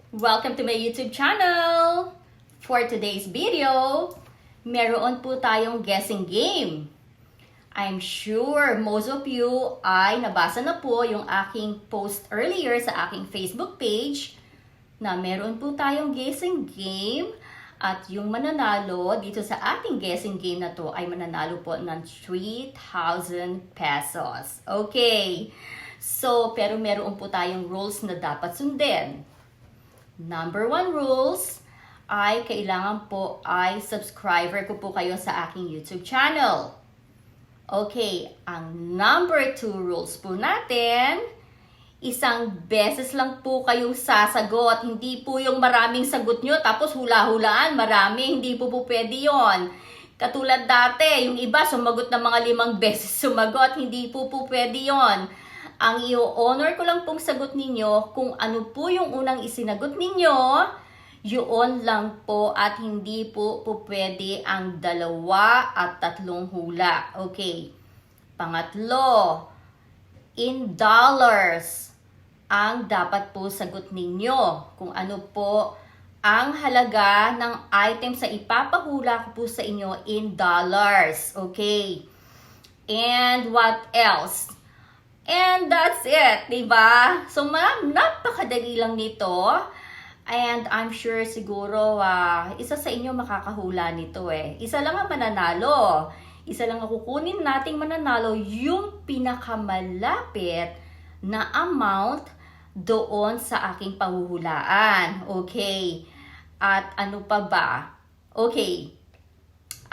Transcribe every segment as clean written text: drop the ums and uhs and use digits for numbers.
Welcome to my YouTube channel! For today's video, meron po tayong guessing game. I'm sure most of you ay nabasa na po yung aking post earlier sa aking Facebook page na meron po tayong guessing game at yung mananalo dito sa ating guessing game na to ay mananalo po ng 3,000 pesos. Okay, so pero meron po tayong rules na dapat sundin. Number 1 rules ay kailangan po ay subscriber ko po kayo sa aking YouTube channel. Okay, ang number 2 rules po natin, isang beses lang po kayong sasagot. Hindi po yung maraming sagot nyo tapos hula-hulaan, marami. Hindi po pwede yon. Katulad dati, yung iba sumagot ng mga 5 beses sumagot. Hindi po pwede yon. Ang i-honor ko lang pong sagot ninyo kung ano po yung unang isinagot ninyo, yun lang po at hindi po pwede ang 2 at 3 hula. Okay. Pangatlo, in dollars ang dapat po sagot ninyo. Kung ano po ang halaga ng item sa ipapahula ko po sa inyo in dollars. Okay. And what else? And that's it, diba? So, napakadali lang nito. And I'm sure siguro isa sa inyo makakahula nito eh. Isa lang ang mananalo. Isa lang ang kukunin nating mananalo, yung pinakamalapit na amount doon sa aking pahuhulaan. Okay. At ano pa ba? Okay.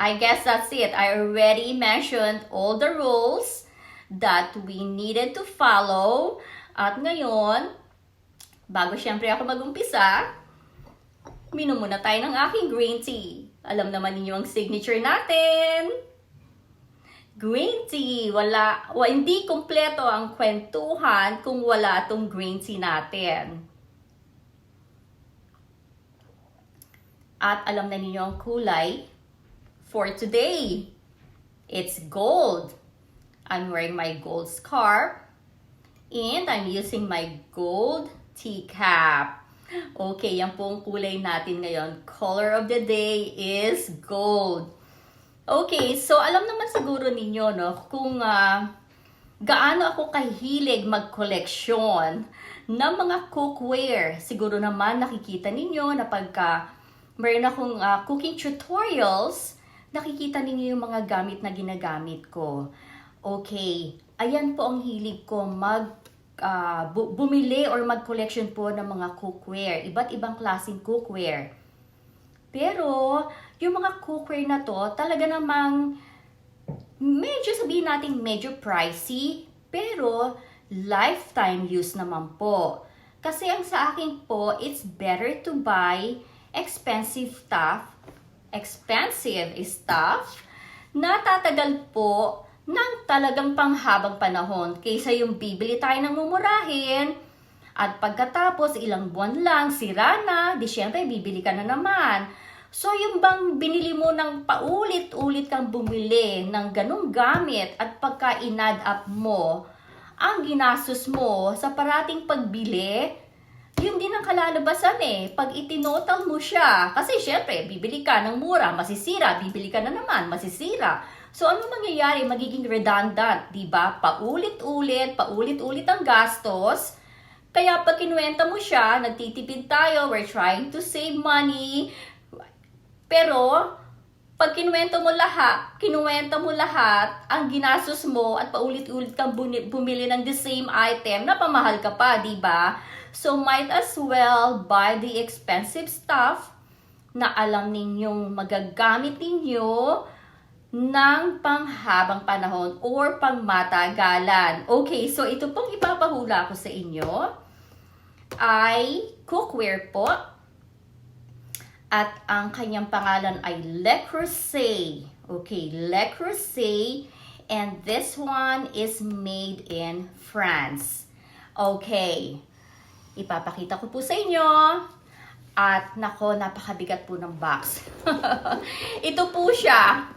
I guess that's it. I already mentioned all the rules that we needed to follow. At ngayon, bago syempre ako mag-umpisa, minom muna tayo ng aking green tea. Alam naman ninyo ang signature natin. Green tea. Hindi kompleto ang kwentuhan kung wala tong green tea natin. At alam na ninyo ang kulay for today. It's gold. I'm wearing my gold scarf. And I'm using my gold teacup. Okay, yan po ang kulay natin ngayon. Color of the day is gold. Okay, so alam naman siguro ninyo, no, kung gaano ako kahilig mag-koleksyon ng mga cookware. Siguro naman nakikita ninyo na pagka mayroon akong cooking tutorials, nakikita ninyo yung mga gamit na ginagamit ko. Okay, ayan po ang hilig ko bumili or mag-collection po ng mga cookware. Iba't ibang klaseng cookware. Pero, yung mga cookware na to, talaga namang medyo sabihin natin medyo pricey, pero lifetime use naman po. Kasi ang sa akin po, it's better to buy expensive stuff na tatagal po ng talagang panghabang panahon kaysa yung bibili tayo ng mumurahin at pagkatapos ilang buwan lang, sira na, di syempre bibili ka na naman. So yung bang binili mo ng paulit-ulit kang bumili ng ganong gamit at pagka in-add up mo, ang ginastos mo sa parating pagbili, yun din ang kalalabasan eh. Pag itinotal mo siya, kasi syempre bibili ka ng mura, masisira, bibili ka na naman, masisira. So ano mangyayari? Magiging redundant, di ba? Paulit-ulit ang gastos. Kaya pag kinuwenta mo siya, nagtitipid tayo, we're trying to save money. Pero, pag kinuwenta mo lahat, ang ginastos mo at paulit-ulit kang bumili ng the same item, napamahal ka pa, di ba? So, might as well buy the expensive stuff na alam ninyong magagamit ninyo ng panghabang panahon or pangmatagalan. Okay, so ito pong ipapahula ko sa inyo ay cookware po. At ang kanyang pangalan ay Le Creuset. Okay, Le Creuset. And this one is made in France. Okay, ipapakita ko po sa inyo. At nako, napakabigat po ng box. Ito po siya.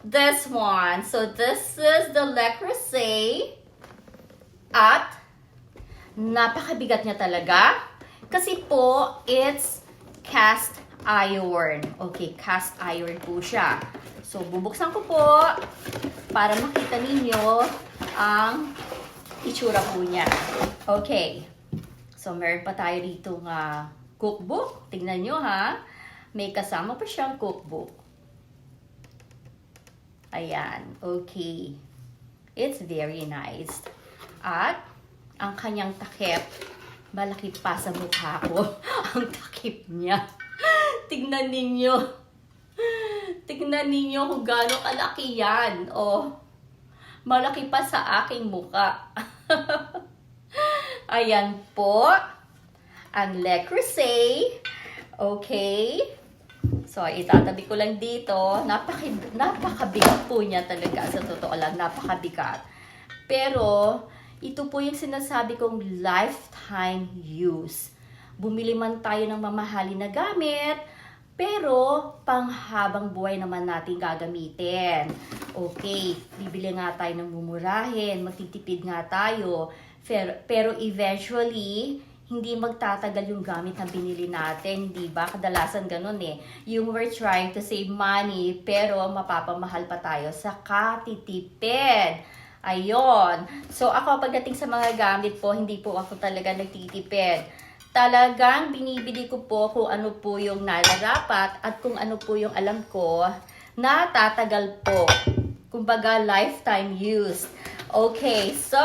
This one. So this is the Le Creuset. At napakabigat niya talaga. Kasi po, it's cast iron. Okay, cast iron po siya. So, bubuksan ko po para makita ninyo ang itsura po niya. Okay. So, meron pa tayo dito nga cookbook. Tingnan nyo ha. May kasama pa siyang cookbook. Ayan. Okay. It's very nice. At, ang kanyang takip, malaki pa sa mukha ko. Ang takip niya. Tingnan ninyo. Tingnan ninyo kung gaano kalaki yan. Oh, malaki pa sa aking mukha. Ayan po. Ang Le Creuset. Okay. So, itatabi ko lang dito. Napakabigat po niya talaga. Sa totoo lang, napakabigat. Pero, ito po yung sinasabi kong lifetime use. Bumili man tayo ng mamahalin na gamit, pero panghabang buhay naman natin gagamitin. Okay, bibili nga tayo ng mumurahin, magtitipid nga tayo. Pero eventually, hindi magtatagal yung gamit na binili natin, di ba? Kadalasan ganun eh. Yung we're trying to save money, pero mapapamahal pa tayo sa katitipid. Ayon. So, ako pagdating sa mga gamit po, hindi po ako talaga nagtitipid. Talagang binibili ko po kung ano po yung nararapat at kung ano po yung alam ko na tatagal po. Kumbaga, lifetime use. Okay, so,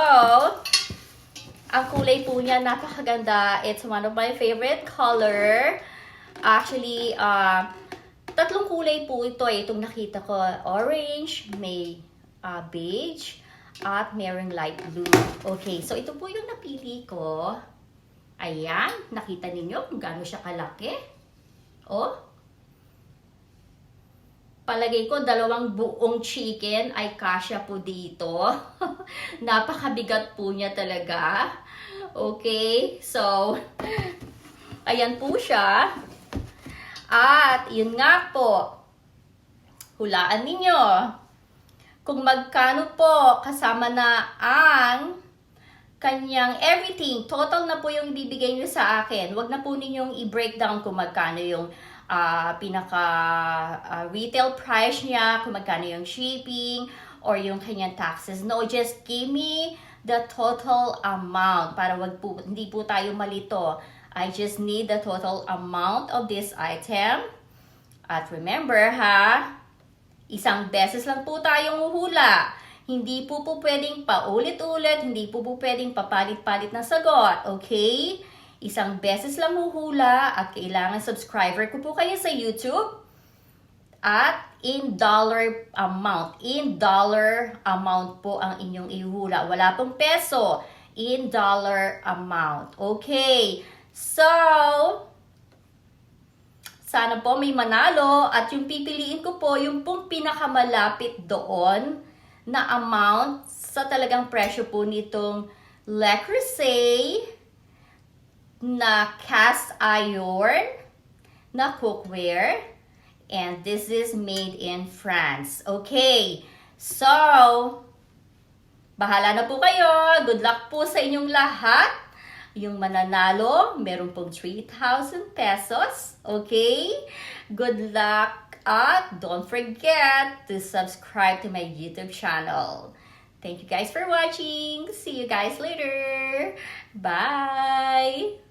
ang kulay po niya, napakaganda. It's one of my favorite color. Actually, tatlong kulay po ito eh. Itong nakita ko, orange, may beige, at merong light blue. Okay, so ito po yung napili ko. Ayan, nakita ninyo kung gaano siya kalaki. Oh. Palagay ko, 2 buong chicken ay kasya po dito. Napakabigat po niya talaga. Okay, so, ayan po siya. At, yun nga po, hulaan ninyo kung magkano po kasama na ang kanyang everything. Total na po yung ibibigay nyo sa akin. Huwag na po ninyong i-breakdown kung magkano yung retail price niya, kung magkano yung shipping, or yung kanyang taxes. No, just give me the total amount para hindi po tayo malito. I just need the total amount of this item. At remember ha, isang beses lang po tayong uhula. Hindi po pwedeng paulit-ulit, hindi po pwedeng papalit-palit ng sagot. Okay? Isang beses lang huhula at kailangan subscriber ko po kayo sa YouTube. At in dollar amount. In dollar amount po ang inyong ihula. Wala pong peso. In dollar amount. Okay. So, sana po may manalo. At yung pipiliin ko po, yung pong pinakamalapit doon na amount sa talagang presyo po nitong Le Creuset na cast iron na cookware, and this is made in France. Okay, so bahala na po kayo. Good luck po sa inyong lahat. Yung mananalo, meron pong 3,000 pesos. Okay, good luck at don't forget to subscribe to my YouTube channel. Thank you guys for watching. See you guys later. Bye.